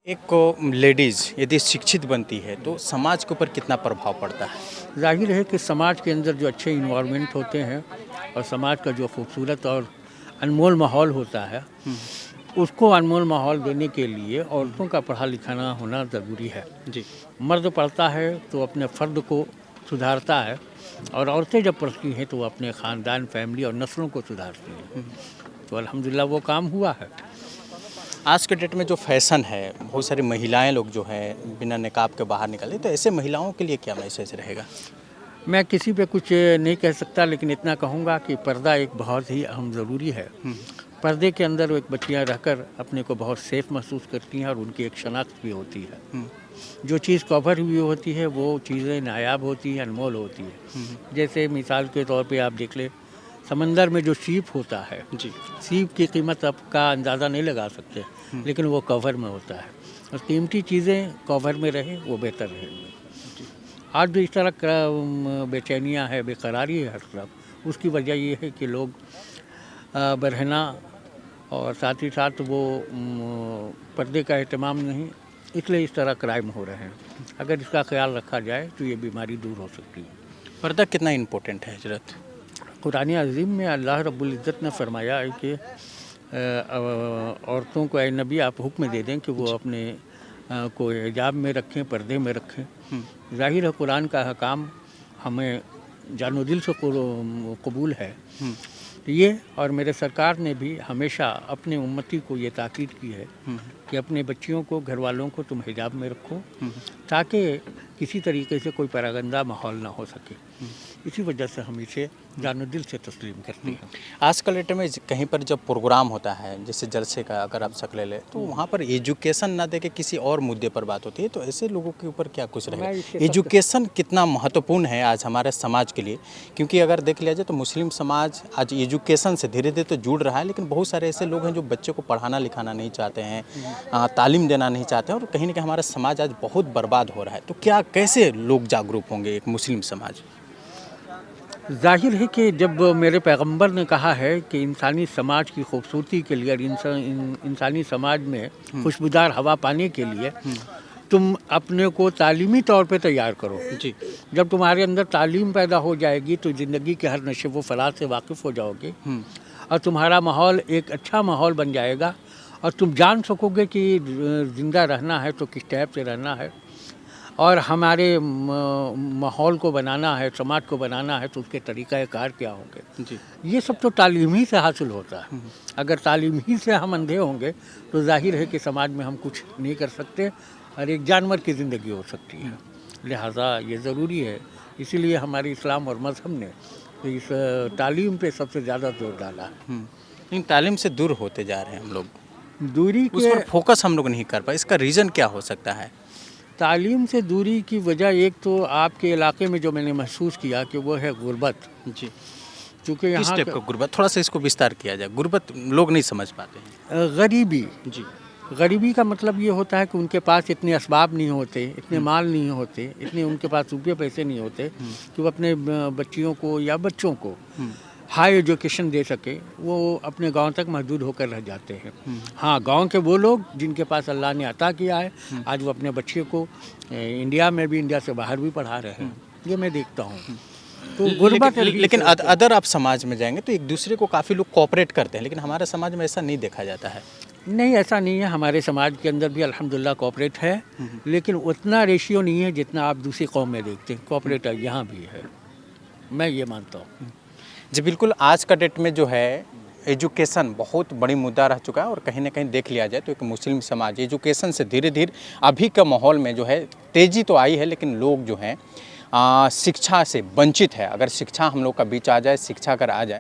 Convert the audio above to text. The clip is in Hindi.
एक को लेडीज़ यदि शिक्षित बनती है तो समाज के ऊपर कितना प्रभाव पड़ता है? ज़ाहिर है कि समाज के अंदर जो अच्छे इन्वायरमेंट होते हैं और समाज का जो खूबसूरत और अनमोल माहौल होता है, उसको अनमोल माहौल देने के लिए औरतों का पढ़ा लिखाना होना ज़रूरी है। जी। मर्द पढ़ता है तो अपने फ़र्द को सुधारता है और औरतें जब पढ़ती हैं तो वो अपने ख़ानदान, फैमिली और नस्लों को सुधारती हैं। तो अल्हम्दुलिल्लाह वो काम हुआ है। आज के डेट में जो फैशन है, बहुत सारी महिलाएं लोग जो है बिना निकाब के बाहर निकले, तो ऐसे महिलाओं के लिए क्या मैसेज रहेगा? मैं किसी पे कुछ नहीं कह सकता, लेकिन इतना कहूँगा कि पर्दा एक बहुत ही अहम ज़रूरी है। पर्दे के अंदर वो एक बच्चियाँ रहकर अपने को बहुत सेफ महसूस करती हैं और उनकी एक शनाख्त भी होती है। जो चीज़ कवर हुई होती है वो चीज़ें नायाब होती हैं, अनमोल होती है। जैसे मिसाल के तौर पे आप देख ले, समंदर में जो सीप होता है, जी। सीप की कीमत आपका अंदाज़ा नहीं लगा सकते, लेकिन वो कवर में होता है और कीमती चीज़ें कवर में रहे वो बेहतर रहेंगी। आज जो इस तरह बेचैनियाँ है, बेकरारी है हर तरफ, उसकी वजह ये है कि लोग बरहना और साथ ही साथ वो पर्दे का एहतमाम नहीं, इसलिए इस तरह क्राइम हो रहे हैं। अगर इसका ख्याल रखा जाए तो ये बीमारी दूर हो सकती है। पर्दा कितना इम्पोर्टेंट है हजरत? कुरान अज़ीम में अल्लाह रब्बुल इज़्ज़त ने फरमाया है कि औरतों को, ऐ नबी, आप हुक्म दे दें कि वो अपने को हिजाब में रखें, पर्दे में रखें। ज़ाहिर है कुरान का अहकाम हमें जानो दिल से कबूल है। ये और मेरे सरकार ने भी हमेशा अपने उम्मती को ये ताकीद की है कि अपने बच्चियों को, घर वालों को तुम हिजाब में रखो, ताकि किसी तरीके से कोई परागंदा माहौल ना हो सके। इसी वजह से हम इसे जानो दिल से तस्लीम करते हैं। आजकल डेट में कहीं पर जब प्रोग्राम होता है, जैसे जलसे का अगर आप शक ले लें, तो वहाँ पर एजुकेशन ना दे के किसी और मुद्दे पर बात होती है, तो ऐसे लोगों के ऊपर क्या कुछ रहेगा? एजुकेशन कितना महत्वपूर्ण है आज हमारे समाज के लिए? क्योंकि अगर देख लिया जाए तो मुस्लिम समाज आज एजुकेशन से धीरे धीरे तो जुड़ रहा है, लेकिन बहुत सारे ऐसे लोग हैं जो बच्चे को पढ़ाना लिखाना नहीं चाहते हैं, तालीम देना नहीं चाहते हैं, और कहीं ना कहीं हमारा समाज आज बहुत बर्बाद हो रहा है। तो क्या, कैसे लोग जागरूक होंगे, एक मुस्लिम समाज? ज़ाहिर है कि जब मेरे पैगंबर ने कहा है कि इंसानी समाज की खूबसूरती के लिए और इंसानी समाज में खुशबूदार हवा पाने के लिए तुम अपने को तालीमी तौर पे तैयार करो। जी। जब तुम्हारे अंदर तालीम पैदा हो जाएगी तो ज़िंदगी के हर नशे व फराज से वाकिफ़ हो जाओगे और तुम्हारा माहौल एक अच्छा माहौल बन जाएगा और तुम जान सकोगे कि ज़िंदा रहना है तो किस टाइप से रहना है और हमारे माहौल को बनाना है, समाज को बनाना है तो उसके तरीक़ाकार क्या होंगे। जी। ये सब तो तालीम ही से हासिल होता है। अगर तालीम ही से हम अंधे होंगे तो जाहिर है कि समाज में हम कुछ नहीं कर सकते और एक जानवर की ज़िंदगी हो सकती है। लिहाजा ये ज़रूरी है, इसीलिए हमारे इस्लाम और मज़हब ने तो इस तालीम पे सबसे ज़्यादा जोर डाला है। लेकिन तालीम से दूर होते जा रहे हैं हम लोग, दूरी उस पर फोकस हम लोग नहीं कर पाए, इसका रीज़न क्या हो सकता है? तालीम से दूरी की वजह एक तो आपके इलाके में जो मैंने महसूस किया कि वो है गुर्बत। जी। क्योंकि किस यहाँ टाइप का गुर्बत? थोड़ा सा इसको विस्तार किया जाए। गुर्बत लोग नहीं समझ पाते हैं। गरीबी। जी। गरीबी का मतलब ये होता है कि उनके पास इतने असबाब नहीं होते, इतने माल नहीं होते, इतने उनके पास रुपये पैसे नहीं होते कि वो अपने बच्चियों को या बच्चों को हाई एजुकेशन दे सके। वो अपने गांव तक महदूद होकर रह जाते हैं। हाँ, गांव के वो लोग जिनके पास अल्लाह ने अता किया है, आज वो अपने बच्चे को इंडिया में भी, इंडिया से बाहर भी पढ़ा रहे हैं। ये मैं देखता हूँ। तो गुर्बत लेकिन अदर आप समाज में जाएंगे तो एक दूसरे को काफ़ी लोग कोऑपरेट करते हैं, लेकिन हमारे समाज में ऐसा नहीं देखा जाता है। नहीं, ऐसा नहीं है। हमारे समाज के अंदर भी अल्हम्दुलिल्लाह कोऑपरेट है, लेकिन उतना रेशियो नहीं है जितना आप दूसरी कौम में देखते हैं। कोऑपरेट यहाँ भी है, मैं ये मानता हूँ। जी बिल्कुल, आज का डेट में जो है एजुकेशन बहुत बड़ी मुद्दा रह चुका है, और कहीं ना कहीं देख लिया जाए तो एक मुस्लिम समाज एजुकेशन से धीरे धीरे अभी का माहौल में जो है तेज़ी तो आई है, लेकिन लोग जो हैं शिक्षा से वंचित है। अगर शिक्षा हम लोग का बीच आ जाए, शिक्षा अगर आ जाए